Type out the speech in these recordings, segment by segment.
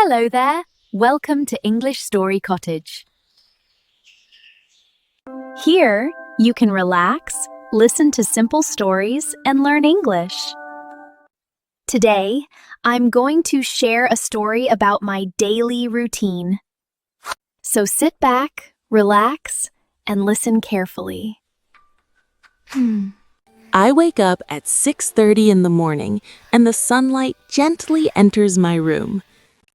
Hello there. Welcome to English Story Cottage. Here, you can relax, listen to simple stories, and learn English. Today, I'm going to share a story about my daily routine. So sit back, relax, and listen carefully. I wake up at 6:30 in the morning, and the sunlight gently enters my room.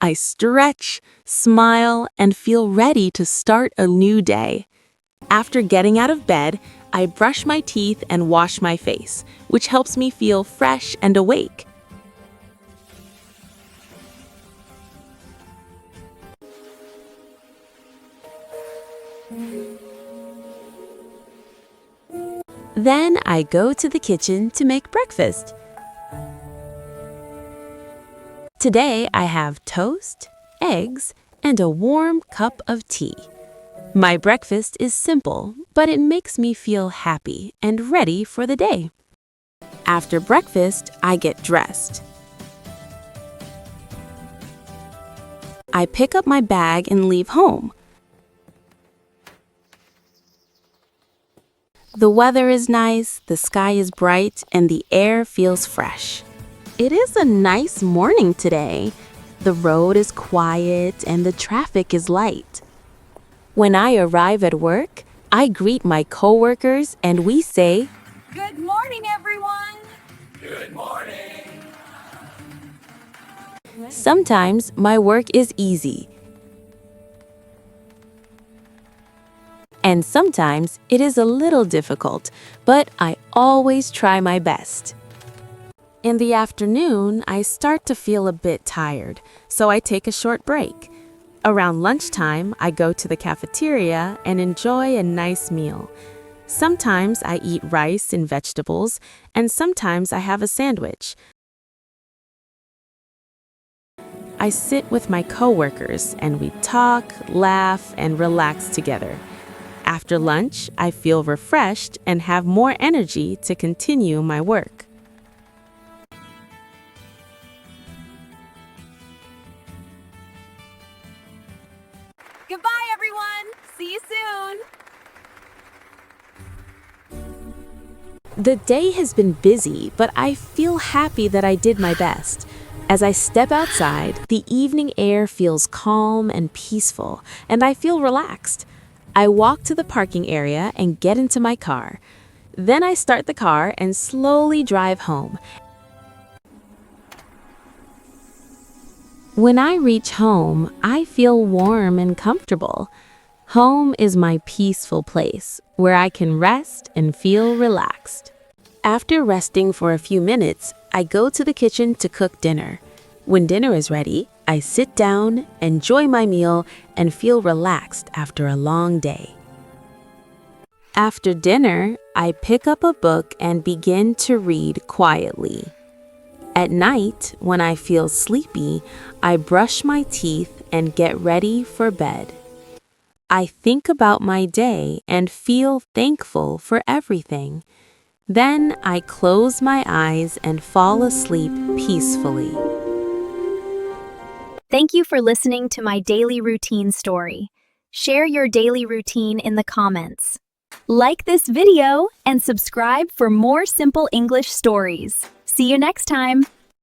I stretch, smile, and feel ready to start a new day. After getting out of bed, I brush my teeth and wash my face, which helps me feel fresh and awake. Then I go to the kitchen to make breakfast. Today I have toast, eggs, and a warm cup of tea. My breakfast is simple, but it makes me feel happy and ready for the day. After breakfast, I get dressed. I pick up my bag and leave home. The weather is nice, the sky is bright, and the air feels fresh. It is a nice morning today. The road is quiet and the traffic is light. When I arrive at work, I greet my coworkers and we say, Good morning, everyone! Good morning! Sometimes my work is easy. And sometimes it is a little difficult, but I always try my best. In the afternoon, I start to feel a bit tired, so I take a short break. Around lunchtime, I go to the cafeteria and enjoy a nice meal. Sometimes I eat rice and vegetables, and sometimes I have a sandwich. I sit with my coworkers and we talk, laugh, and relax together. After lunch, I feel refreshed and have more energy to continue my work. Goodbye, everyone! See you soon! The day has been busy, but I feel happy that I did my best. As I step outside, the evening air feels calm and peaceful, and I feel relaxed. I walk to the parking area and get into my car. Then I start the car and slowly drive home. When I reach home, I feel warm and comfortable. Home is my peaceful place where I can rest and feel relaxed. After resting for a few minutes, I go to the kitchen to cook dinner. When dinner is ready, I sit down, enjoy my meal, and feel relaxed after a long day. After dinner, I pick up a book and begin to read quietly. At night, when I feel sleepy, I brush my teeth and get ready for bed. I think about my day and feel thankful for everything. Then I close my eyes and fall asleep peacefully. Thank you for listening to my daily routine story. Share your daily routine in the comments. Like this video and subscribe for more simple English stories. See you next time.